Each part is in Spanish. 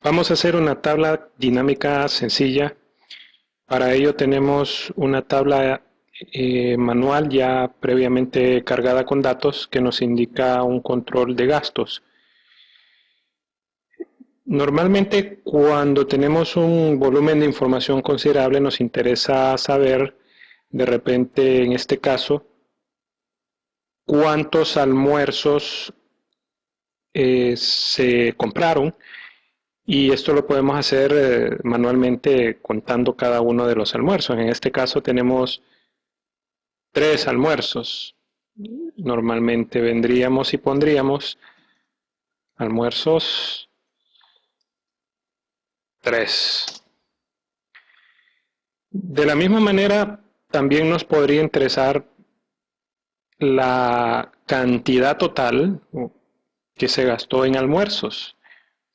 Vamos a hacer una tabla dinámica sencilla. Para ello tenemos una tabla manual ya previamente cargada con datos que nos indica un control de gastos. Normalmente cuando tenemos un volumen de información considerable nos interesa saber, de repente en este caso, cuántos almuerzos se compraron. Y esto lo podemos hacer manualmente contando cada uno de los almuerzos. En este caso tenemos 3 almuerzos. Normalmente vendríamos y pondríamos almuerzos 3. De la misma manera, también nos podría interesar la cantidad total que se gastó en almuerzos.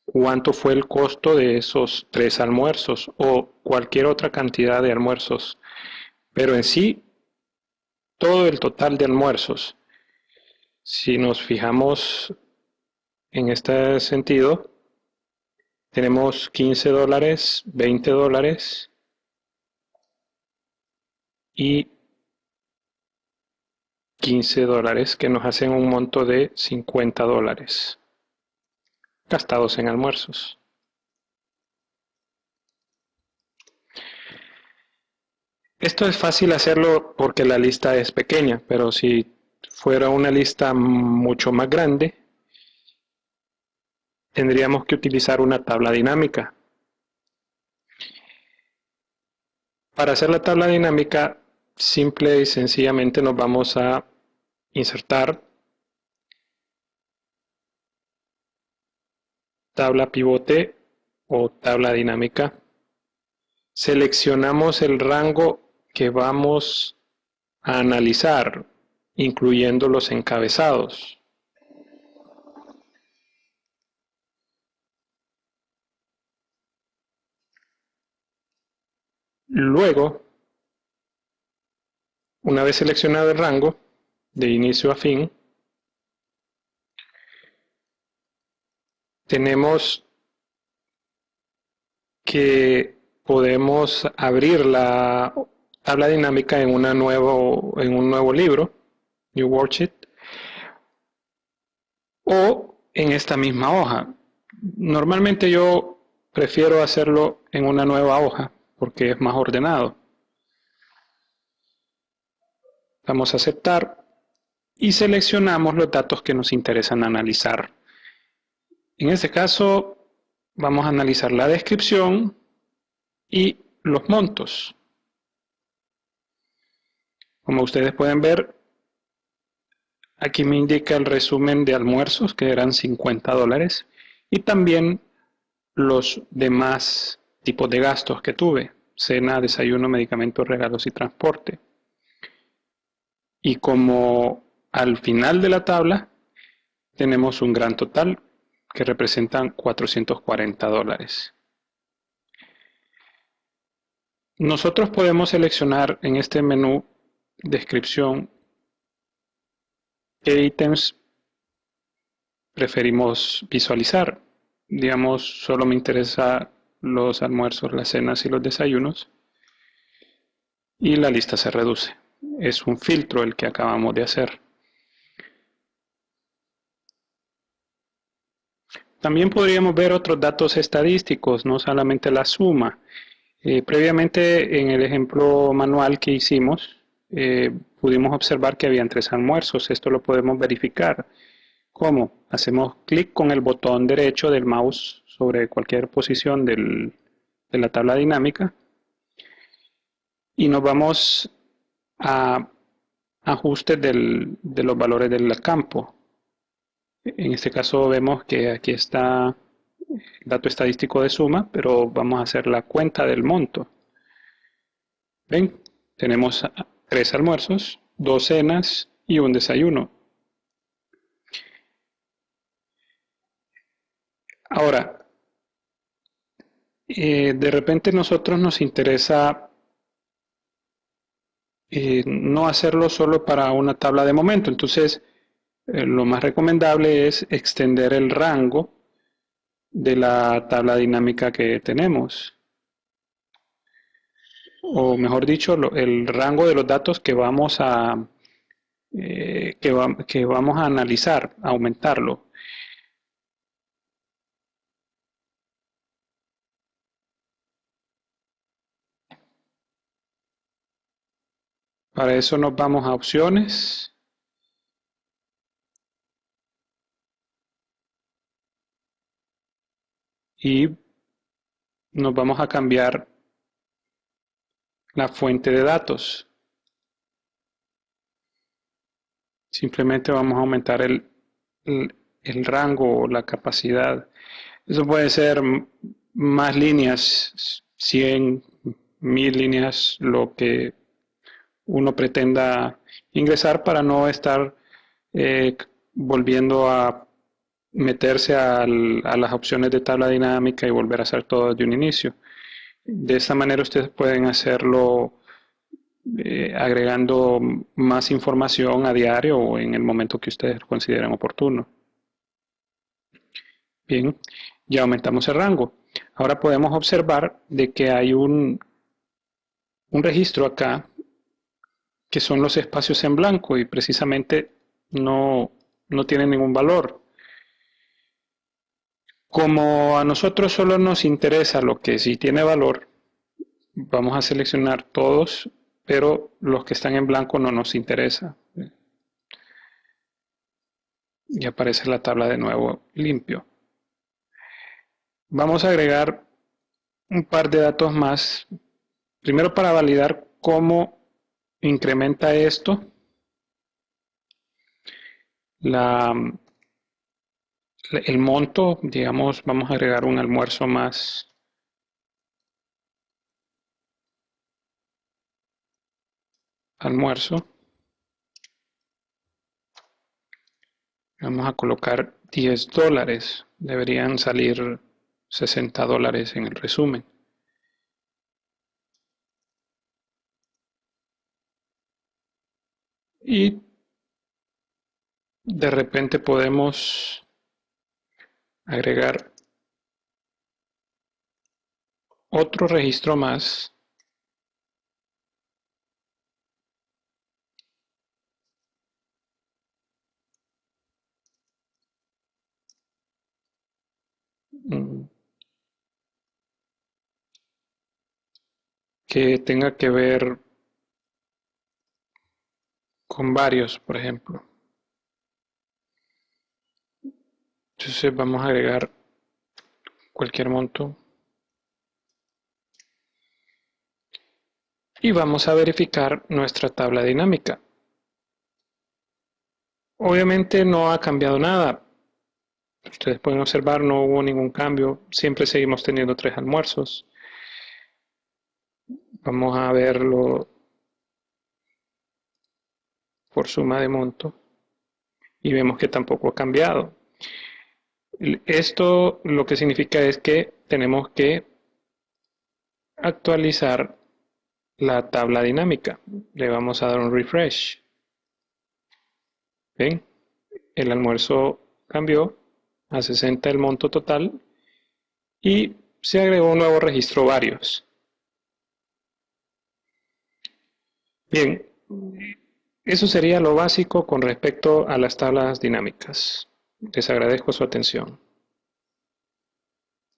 ¿Cuánto fue el costo de esos 3 almuerzos o cualquier otra cantidad de almuerzos? Pero en sí, todo el total de almuerzos. Si nos fijamos en este sentido, tenemos $15, $20 y $15 que nos hacen un monto de $50 gastados en almuerzos. Esto es fácil hacerlo porque la lista es pequeña, pero si fuera una lista mucho más grande, tendríamos que utilizar una tabla dinámica. Para hacer la tabla dinámica, simple y sencillamente nos vamos a insertar tabla pivote o tabla dinámica. Seleccionamos el rango que vamos a analizar, incluyendo los encabezados. Luego, una vez seleccionado el rango, de inicio a fin, tenemos que podemos abrir la tabla dinámica en un nuevo libro, New Worksheet, o en esta misma hoja. Normalmente yo prefiero hacerlo en una nueva hoja porque es más ordenado. Damos a aceptar y seleccionamos los datos que nos interesan analizar. En este caso vamos a analizar la descripción y los montos. Como ustedes pueden ver, aquí me indica el resumen de almuerzos que eran $50 y también los demás tipos de gastos que tuve: cena, desayuno, medicamentos, regalos y transporte. Y como al final de la tabla tenemos un gran total que representan $440. Nosotros podemos seleccionar en este menú descripción qué ítems preferimos visualizar. Digamos, solo me interesa los almuerzos, las cenas y los desayunos, y la lista se reduce. Es un filtro el que acabamos de hacer. También podríamos ver otros datos estadísticos, no solamente la suma. Previamente en el ejemplo manual que hicimos, pudimos observar que habían 3 almuerzos. Esto lo podemos verificar. ¿Cómo? Hacemos clic con el botón derecho del mouse sobre cualquier posición de la tabla dinámica y nos vamos a ajustes de los valores del campo. En este caso vemos que aquí está el dato estadístico de suma, pero vamos a hacer la cuenta del monto. ¿Ven? Tenemos 3 almuerzos, 2 cenas y un desayuno. Ahora, de repente nosotros nos interesa no hacerlo solo para una tabla de momento. Entonces, lo más recomendable es extender el rango de la tabla dinámica que tenemos. O mejor dicho, el rango de los datos que vamos a, que vamos a analizar, aumentarlo. Para eso nos vamos a opciones. Y nos vamos a cambiar la fuente de datos. Simplemente vamos a aumentar el rango o la capacidad. Eso puede ser más líneas, 100, 1000 líneas, lo que uno pretenda ingresar para no estar volviendo a meterse a las opciones de tabla dinámica y volver a hacer todo desde un inicio. De esta manera ustedes pueden hacerlo agregando más información a diario o en el momento que ustedes consideren oportuno. Bien, ya aumentamos el rango. Ahora podemos observar de que hay un registro acá que son los espacios en blanco y precisamente no tienen ningún valor. Como a nosotros solo nos interesa lo que sí tiene valor, vamos a seleccionar todos, pero los que están en blanco no nos interesa. Y aparece la tabla de nuevo limpio. Vamos a agregar un par de datos más. Primero para validar cómo incrementa esto el monto. Digamos, vamos a agregar un almuerzo más. Almuerzo. Vamos a colocar $10. Deberían salir $60 en el resumen. Y de repente podemos agregar otro registro más. Que tenga que ver con varios, por ejemplo. Entonces vamos a agregar cualquier monto. Y vamos a verificar nuestra tabla dinámica. Obviamente no ha cambiado nada. Ustedes pueden observar, no hubo ningún cambio. Siempre seguimos teniendo 3 almuerzos. Vamos a verlo por suma de monto. Y vemos que tampoco ha cambiado. Esto lo que significa es que tenemos que actualizar la tabla dinámica. Le vamos a dar un refresh. ¿Ven? El almuerzo cambió a 60 el monto total y se agregó un nuevo registro varios. Bien, eso sería lo básico con respecto a las tablas dinámicas. Les agradezco su atención.